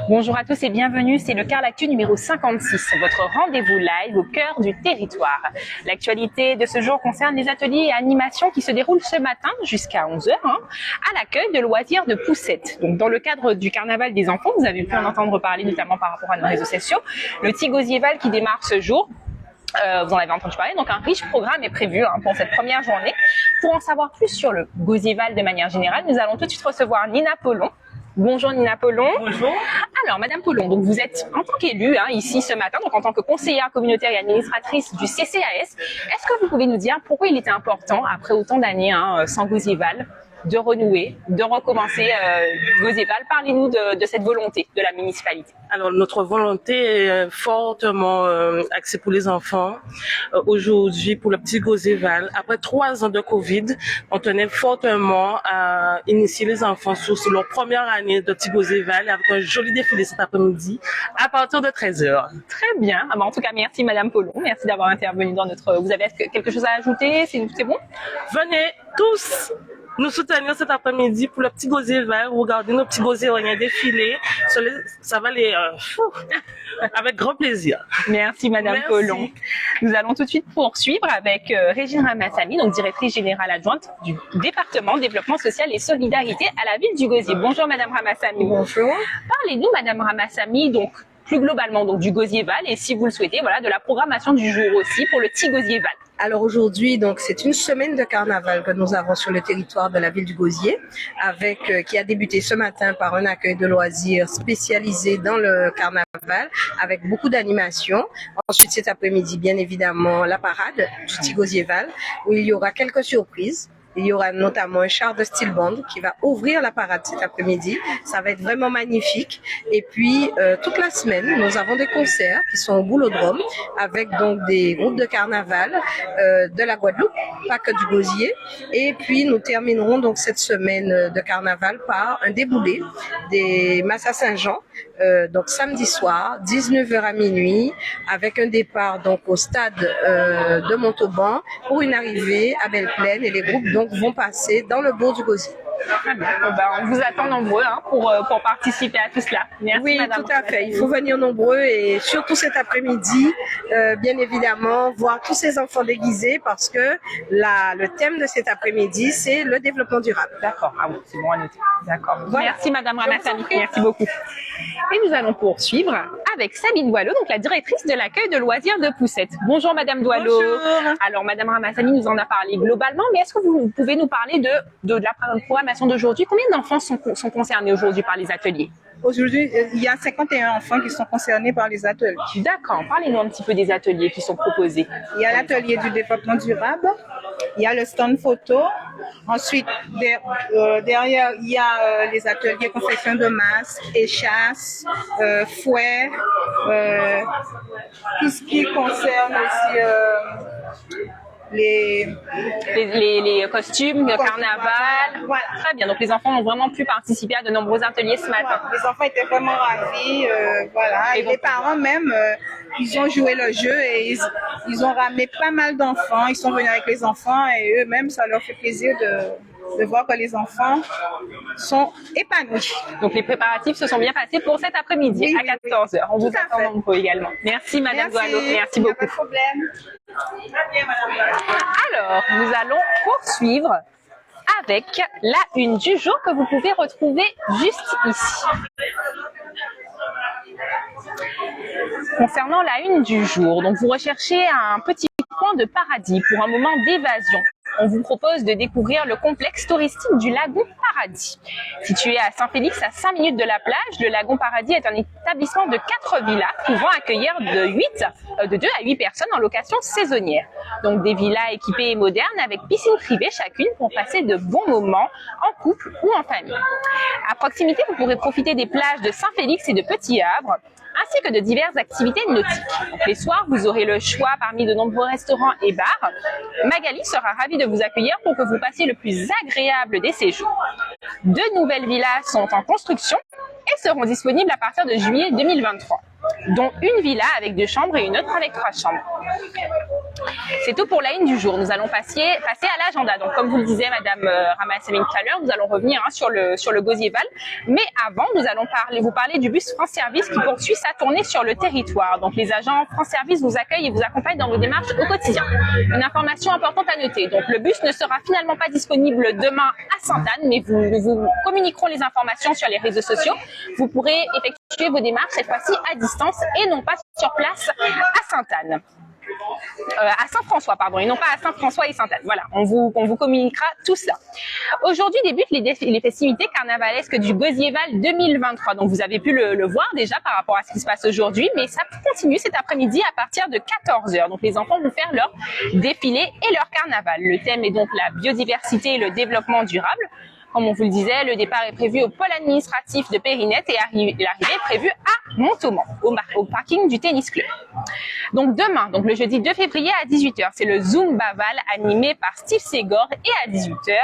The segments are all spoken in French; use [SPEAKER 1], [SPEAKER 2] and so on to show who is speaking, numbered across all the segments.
[SPEAKER 1] Bonjour à tous et bienvenue, c'est le Car l'Actu numéro 56, votre rendez-vous live au cœur du territoire. L'actualité de ce jour concerne les ateliers et animations qui se déroulent ce matin jusqu'à 11h à l'accueil de loisirs de Poussette. Donc dans le cadre du carnaval des enfants, vous avez pu en entendre parler notamment par rapport à nos réseaux sociaux, le Tigozieval qui démarre ce jour. Vous en avez entendu parler, donc un riche programme est prévu pour cette première journée. Pour en savoir plus sur le Gozieval de manière générale, nous allons tout de suite recevoir Nina Pollon. Bonjour Nina Pollon.
[SPEAKER 2] Bonjour.
[SPEAKER 1] Alors Madame Pollon, donc vous êtes en tant qu'élue ici ce matin, donc en tant que conseillère communautaire et administratrice du CCAS, est-ce que vous pouvez nous dire pourquoi il était important, après autant d'années sans Gozieval, de renouer, de recommencer Gozieval? Parlez-nous de cette volonté de la municipalité.
[SPEAKER 2] Alors notre volonté est fortement axée pour les enfants. Aujourd'hui, pour le petit Gozieval, après 3 ans de Covid, on tenait fortement à initier les enfants sur leur première année de petit Gozieval avec un joli défilé cet après-midi à partir de 13h.
[SPEAKER 1] Très bien. En tout cas, merci Madame Pollon. Merci d'avoir intervenu dans notre... Vous avez quelque chose à ajouter? C'est bon?
[SPEAKER 2] Venez tous nous soutenir cet après-midi pour le petit Gozieval. Regardez nos petits Gozéoniens défiler. Ça va les... avec grand plaisir.
[SPEAKER 1] Merci Madame Pollon. Nous allons tout de suite poursuivre avec Régine Ramassamy, donc directrice générale adjointe du département développement social et solidarité à la ville du Gosier. Bonjour Madame Ramassamy.
[SPEAKER 3] Bonjour.
[SPEAKER 1] Parlez-nous Madame Ramassamy, donc plus globalement donc du Gozieval et si vous le souhaitez, voilà, de la programmation du jour aussi pour le petit Gozieval.
[SPEAKER 3] Alors aujourd'hui, donc c'est une semaine de carnaval que nous avons sur le territoire de la ville du Gosier, qui a débuté ce matin par un accueil de loisirs spécialisé dans le carnaval, avec beaucoup d'animations. Ensuite, cet après-midi, bien évidemment, la parade du petit Gozieval, où il y aura quelques surprises. Il y aura notamment un char de style band qui va ouvrir la parade cet après-midi. Ça va être vraiment magnifique. Et puis, toute la semaine, nous avons des concerts qui sont au Boulodrome avec donc des groupes de carnaval de la Guadeloupe, pas que du Gosier. Et puis, nous terminerons donc cette semaine de carnaval par un déboulé des Massa Saint-Jean. Donc samedi soir, 19h à minuit, avec un départ donc au stade de Montauban pour une arrivée à Belle-Plaine et les groupes donc vont passer dans le bourg du Gosier.
[SPEAKER 1] On vous attend nombreux pour participer à tout cela. Merci,
[SPEAKER 3] oui,
[SPEAKER 1] Madame.
[SPEAKER 3] Tout à fait. Il faut venir nombreux et surtout cet après-midi, bien évidemment, voir tous ces enfants déguisés parce que le thème de cet après-midi, c'est le développement durable.
[SPEAKER 1] D'accord. Ah oui, c'est bon à noter. D'accord. Voilà. Merci Madame Ramassamy. Merci beaucoup. Et nous allons poursuivre avec Sabine Doileau, donc la directrice de l'accueil de loisirs de Poussette. Bonjour Madame Doileau.
[SPEAKER 3] Bonjour.
[SPEAKER 1] Alors Madame Ramassamy nous en a parlé globalement, mais est-ce que vous pouvez nous parler de la programmation d'aujourd'hui? Combien d'enfants sont concernés aujourd'hui par les ateliers?
[SPEAKER 4] Aujourd'hui, il y a 51 enfants qui sont concernés par les ateliers.
[SPEAKER 1] D'accord. Parlez-nous un petit peu des ateliers qui sont proposés.
[SPEAKER 4] Il y a l'atelier du développement durable, il y a le stand photo. Ensuite, derrière, il y a les ateliers confection de masques, échasses, fouets, tout ce qui concerne aussi
[SPEAKER 1] les costumes, le carnaval.
[SPEAKER 4] Voilà.
[SPEAKER 1] Très bien. Donc les enfants ont vraiment pu participer à de nombreux ateliers ce matin.
[SPEAKER 4] Les enfants étaient vraiment ravis, voilà. Et les parents même, ils ont joué le jeu et ils ont ramené pas mal d'enfants. Ils sont venus avec les enfants et eux-mêmes, ça leur fait plaisir de voir que les enfants sont épanouis.
[SPEAKER 1] Donc les préparatifs se sont bien passés pour cet après-midi à 14h. On vous attend nombreux également. Merci Madame Doileau. Merci beaucoup.
[SPEAKER 4] Pas de problème. Très bien, Madame Doileau.
[SPEAKER 1] Alors, nous allons poursuivre avec la une du jour que vous pouvez retrouver juste ici. Concernant la une du jour, donc vous recherchez un petit coin de paradis pour un moment d'évasion. On vous propose de découvrir le complexe touristique du Lagon Paradis. Situé à Saint-Félix, à 5 minutes de la plage, le Lagon Paradis est un établissement de 4 villas pouvant accueillir de 2 à 8 personnes en location saisonnière. Donc des villas équipées et modernes avec piscine privée chacune pour passer de bons moments en couple ou en famille. À proximité, vous pourrez profiter des plages de Saint-Félix et de Petit Havre, ainsi que de diverses activités nautiques. Donc, les soirs, vous aurez le choix parmi de nombreux restaurants et bars. Magali sera ravie de vous accueillir pour que vous passiez le plus agréable des séjours. 2 nouvelles villas sont en construction et seront disponibles à partir de juillet 2023. dont une villa avec 2 chambres et une autre avec 3 chambres. C'est tout pour la ligne du jour. Nous allons passer à l'agenda. Donc, comme vous le disiez, Madame Ramassavine tout à l'heure, nous allons revenir sur le Gosier-Val. Mais avant, nous allons vous parler du bus France Service qui poursuit sa tournée sur le territoire. Donc, les agents France Service vous accueillent et vous accompagnent dans vos démarches au quotidien. Une information importante à noter. Donc, le bus ne sera finalement pas disponible demain à Sainte-Anne, mais nous vous communiquerons les informations sur les réseaux sociaux. Vous pourrez effectuer vos démarches cette fois-ci à distance et non pas sur place à Sainte-Anne. À Saint-François, pardon, et non pas à Saint-François et Sainte-Anne. Voilà, on vous communiquera tout cela. Aujourd'hui débutent les festivités carnavalesques du Gosier-Val 2023. Donc vous avez pu le voir déjà par rapport à ce qui se passe aujourd'hui, mais ça continue cet après-midi à partir de 14h. Donc les enfants vont faire leur défilé et leur carnaval. Le thème est donc la biodiversité et le développement durable. Comme on vous le disait, le départ est prévu au pôle administratif de Périnette et l'arrivée est prévue à Montauban, au parking du tennis club. Donc demain, donc le jeudi 2 février à 18h, c'est le Zumba Val animé par Steve Ségor et à 18h,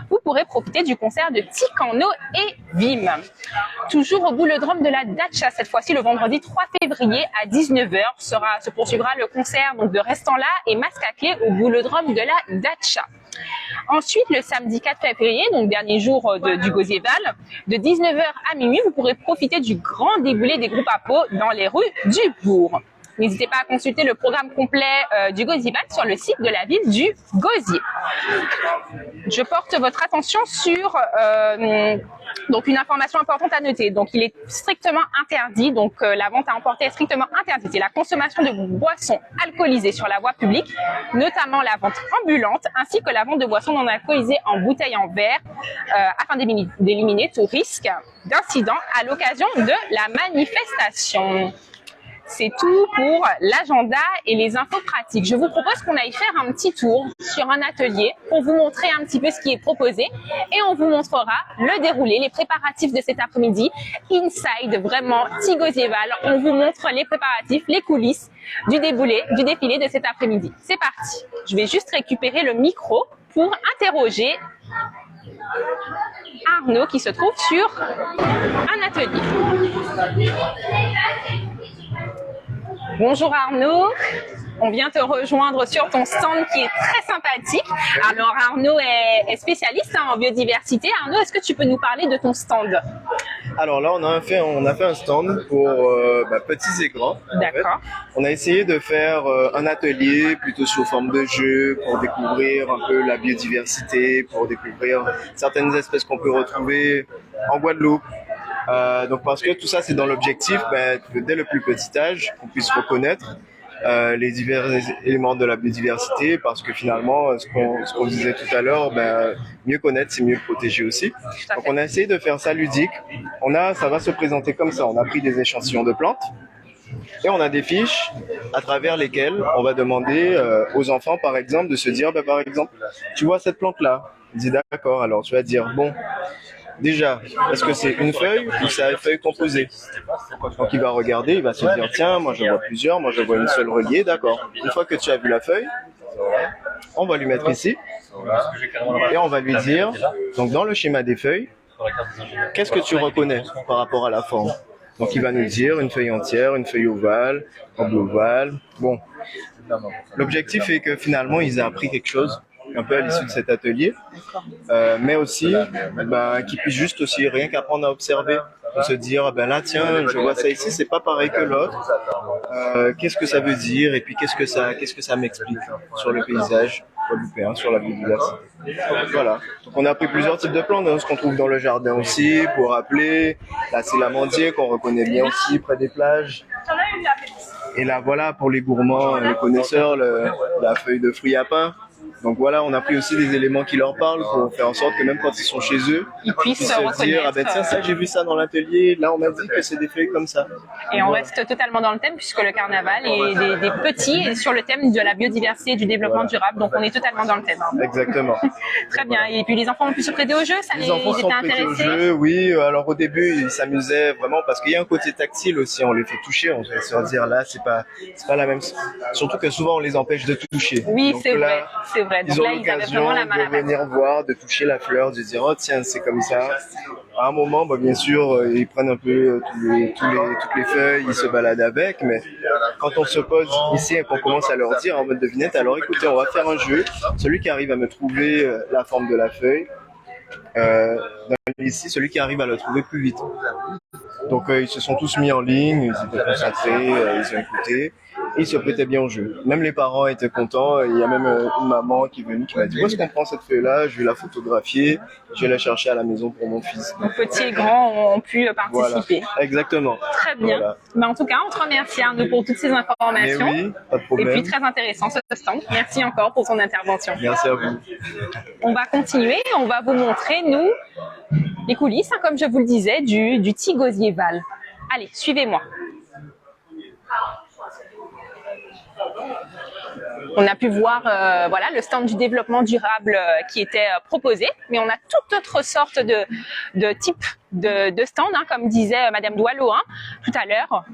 [SPEAKER 1] vous pourrez profiter du concert de Ticano et Vim. Toujours au boulodrome de la Dacha, cette fois-ci le vendredi 3 février à 19h, se poursuivra le concert donc de Restant là et Masque à clé au boulodrome de la Dacha. Ensuite, le samedi 4 février, donc dernier jour du Gosier-Val, de 19h à minuit, vous pourrez profiter du grand déboulé des groupes à peau dans les rues du bourg. N'hésitez pas à consulter le programme complet du Gosier-Val sur le site de la ville du Gosier. Je porte votre attention sur donc une information importante à noter. Donc il est strictement interdit, donc la vente à emporter est strictement interdite. Et la consommation de boissons alcoolisées sur la voie publique, notamment la vente ambulante, ainsi que la vente de boissons non alcoolisées en bouteilles en verre, afin d'éliminer tout risque d'incident à l'occasion de la manifestation. C'est tout pour l'agenda et les infos pratiques. Je vous propose qu'on aille faire un petit tour sur un atelier pour vous montrer un petit peu ce qui est proposé et on vous montrera le déroulé, les préparatifs de cet après-midi. Inside, vraiment, Gosier-Val, on vous montre les préparatifs, les coulisses du défilé de cet après-midi. C'est parti. Je vais juste récupérer le micro pour interroger Arnaud qui se trouve sur un atelier. Bonjour Arnaud, on vient te rejoindre sur ton stand qui est très sympathique. Alors Arnaud est spécialiste en biodiversité. Arnaud, est-ce que tu peux nous parler de ton stand?
[SPEAKER 5] Alors là, on a fait un stand pour petits et grands.
[SPEAKER 1] D'accord.
[SPEAKER 5] En fait. On a essayé de faire un atelier plutôt sous forme de jeu pour découvrir un peu la biodiversité, pour découvrir certaines espèces qu'on peut retrouver en Guadeloupe. Donc parce que tout ça c'est dans l'objectif que dès le plus petit âge qu'on puisse reconnaître les divers éléments de la biodiversité, parce que finalement ce qu'on disait tout à l'heure, mieux connaître c'est mieux protéger aussi. Donc on a essayé de faire ça ludique. Ça va se présenter comme ça. On a pris des échantillons de plantes et on a des fiches à travers lesquelles on va demander aux enfants par exemple de se dire par exemple tu vois cette plante là, on dit d'accord, alors tu vas dire bon, déjà, est-ce que c'est une feuille ou c'est une feuille composée? Donc il va regarder, il va se dire tiens, moi je vois plusieurs, moi je vois une seule reliée, d'accord. Une fois que tu as vu la feuille, on va lui mettre ici et on va lui dire, donc dans le schéma des feuilles, qu'est-ce que tu reconnais par rapport à la forme? Donc il va nous dire une feuille entière, une feuille ovale, un bleu ovale. Bon, l'objectif est que finalement ils aient appris quelque chose un peu à l'issue de cet atelier, mais aussi qu'ils puissent juste aussi rien qu'apprendre à observer, de se dire là tiens, je vois ça ici, c'est pas pareil que l'autre, qu'est-ce que ça veut dire et puis qu'est-ce que ça m'explique sur le paysage guadeloupéen, sur la biodiversité. Voilà, donc on a pris plusieurs types de plantes, ce qu'on trouve dans le jardin aussi, pour rappeler, là c'est l'amandier qu'on reconnaît bien aussi près des plages. Et là voilà, pour les gourmands, les connaisseurs, la feuille de fruits à pain. Donc voilà, on a pris aussi des éléments qui leur parlent pour faire en sorte que même quand ils sont chez eux,
[SPEAKER 1] ils puissent
[SPEAKER 5] se dire tiens, ça j'ai vu ça dans l'atelier, là on m'a dit que c'est des feuilles comme ça.
[SPEAKER 1] Et on reste totalement dans le thème puisque le carnaval est des petits et sur le thème de la biodiversité et du développement durable, donc on est totalement dans le thème.
[SPEAKER 5] Exactement.
[SPEAKER 1] Très bien, et puis les enfants ont pu se prêter au jeu,
[SPEAKER 5] les enfants sont prêtés au jeu, oui. Alors au début ils s'amusaient vraiment parce qu'il y a un côté tactile aussi, on les fait toucher, on va se dire là c'est pas la même, surtout que souvent on les empêche de toucher.
[SPEAKER 1] Oui, c'est vrai, c'est vrai. Donc
[SPEAKER 5] Ils ont
[SPEAKER 1] là, ils avaient vraiment
[SPEAKER 5] l'occasion
[SPEAKER 1] la main à la
[SPEAKER 5] de
[SPEAKER 1] pâte.
[SPEAKER 5] venir voir, de toucher la fleur, de dire oh tiens c'est comme ça. À un moment, bah, bien sûr, ils prennent un peu toutes les feuilles, ils se baladent avec, mais quand on se pose ici et qu'on commence à leur dire en mode devinette, alors écoutez, on va faire un jeu. Celui qui arrive à me trouver la forme de la feuille, ici, celui qui arrive à la trouver plus vite. Donc ils se sont tous mis en ligne, ils étaient concentrés, ils ont écouté, et ils se prêtaient bien au jeu. Même les parents étaient contents, il y a même une maman qui est venue qui m'a dit « Où est-ce qu'on prend cette feuille-là? Je vais la photographier, je vais la chercher à la maison pour mon fils. »
[SPEAKER 1] Donc petits et grands ont pu participer.
[SPEAKER 5] Voilà, exactement.
[SPEAKER 1] Très bien.
[SPEAKER 5] Voilà.
[SPEAKER 1] Mais en tout cas, on te remercie Arnaud pour toutes ces informations.
[SPEAKER 5] Mais oui, pas de
[SPEAKER 1] Et
[SPEAKER 5] problème.
[SPEAKER 1] puis très intéressant ce stand. Merci encore pour ton intervention.
[SPEAKER 5] Merci à vous.
[SPEAKER 1] On va continuer, on va vous montrer, nous, les coulisses, hein, comme je vous le disais, du Tigosier Val. Allez, suivez-moi. On a pu voir voilà, le stand du développement durable qui était proposé, mais on a toute autre sorte de type de stand, hein, comme disait Madame Doualot tout à l'heure.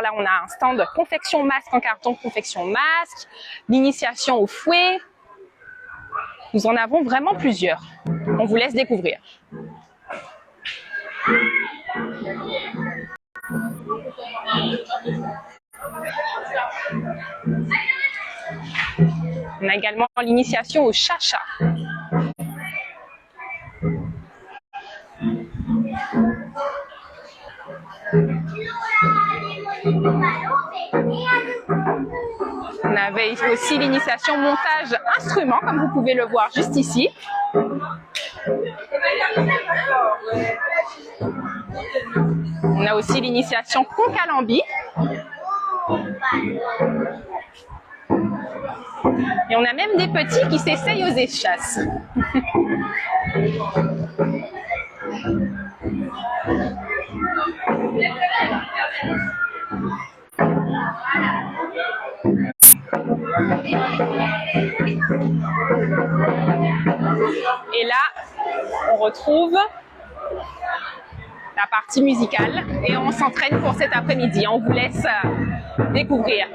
[SPEAKER 1] Là, on a un stand confection masque en carton, confection masque, l'initiation au fouet. Nous en avons vraiment plusieurs. On vous laisse découvrir. On a également l'initiation au chacha. On avait aussi l'initiation montage instrument, comme vous pouvez le voir juste ici. On a aussi l'initiation concalambi. Et on a même des petits qui s'essayent aux échasses. Et là, on retrouve la partie musicale et on s'entraîne pour cet après-midi. On vous laisse découvrir.